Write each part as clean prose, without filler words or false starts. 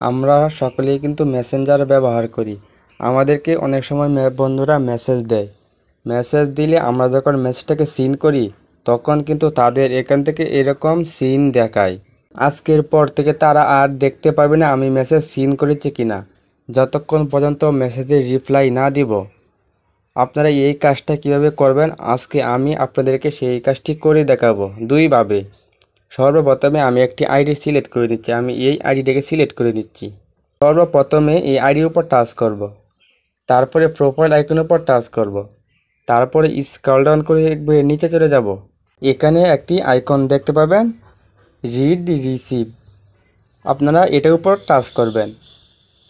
আমরা সকলেই কিন্তু মেসেঞ্জার ব্যবহার করি। আমাদেরকে অনেক সময় বন্ধুরা মেসেজ দেয়। মেসেজ দিলে আমরা যখন মেসেজটাকে সিন করি তখন কিন্তু তাদের এখান থেকে এরকম সিন দেখায়। আজকের পর থেকে তারা আর দেখতে পাবে না আমি মেসেজ সিন করেছি কিনা, যতক্ষণ পর্যন্ত মেসেজের রিপ্লাই না দিব। আপনারা এই কাজটা কিভাবে করবেন আজকে আমি আপনাদেরকে সেই কাজটি করে দেখাবো দুইভাবে। সর্বপ্রথমে আমি একটি আইডি সিলেক্ট করে দিচ্ছি। আমি এই আইডিটাকে সিলেক্ট করে দিচ্ছি। সর্বপ্রথমে এই আইডির উপর টাচ করব, তারপরে প্রোফাইল আইকনের উপর টাচ করব, তারপরে স্ক্রল ডাউন করে একটু নিচে চলে যাব। এখানে একটি আইকন দেখতে পাবেন, রিড রিসিভ। আপনারা এটার উপর টাচ করবেন।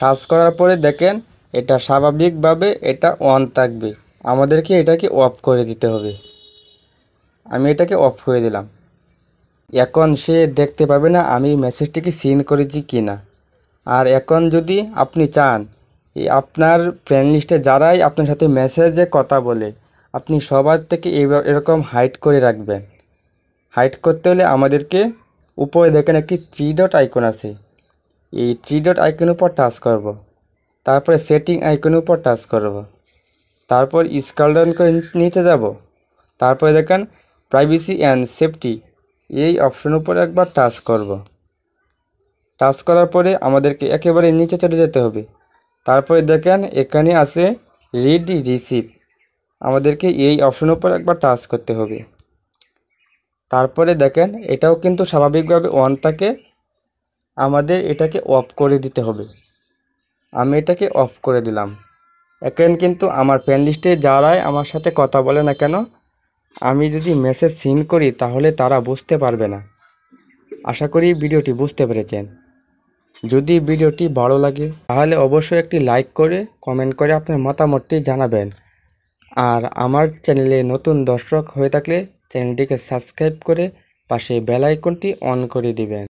টাচ করার পরে দেখেন এটা স্বাভাবিকভাবে এটা অন থাকবে। আমাদেরকে এটাকে অফ করে দিতে হবে। আমি এটাকে অফ করে দিলাম। এখন সে দেখতে পাবে না আমি মেসেজটিকে সিন করেছি কি না। আর এখন যদি আপনি চান আপনার ফ্রেন্ড লিস্টে যারাই আপনার সাথে মেসেজে কথা বলে আপনি সবার থেকে এরকম হাইড করে রাখবেন। হাইড করতে হলে আমাদেরকে উপরে দেখেন একটি 3 ডট আইকন আছে। এই 3 ডট আইকনের উপর টাচ করব, তারপরে সেটিং আইকনের উপর টাচ করব, তারপর স্ক্রল ডাউন করে নিচে যাব, তারপরে দেখেন প্রাইভেসি অ্যান্ড সেফটি এই অপশনের উপর একবার টাচ করব। টাচ করার পরে আমাদেরকে একেবারে নিচে চলে যেতে হবে। তারপরে দেখেন এখানে আছে রিড রিসিভ। আমাদেরকে এই অপশনের উপর একবার টাচ করতে হবে। তারপরে দেখেন এটাও কিন্তু স্বাভাবিকভাবে অন থাকে। আমাদের এটাকে অফ করে দিতে হবে। আমি এটাকে অফ করে দিলাম। এখন কিন্তু আমার ফ্রেন্ড লিস্টে যারাই আমার সাথে কথা বলে না কেন আমি যদি মেসেজ সিন করি তাহলে তারা বুঝতে পারবে না। আশা করি ভিডিওটি বুঝতে পেরেছেন। যদি ভিডিওটি ভালো লাগে তাহলে অবশ্যই একটি লাইক করে কমেন্ট করে আপনার মতামতটি জানাবেন। আর আমার চ্যানেলে নতুন দর্শক হয়ে থাকলে চ্যানেলটিকে সাবস্ক্রাইব করে পাশে বেল আইকনটি অন করে দিবেন।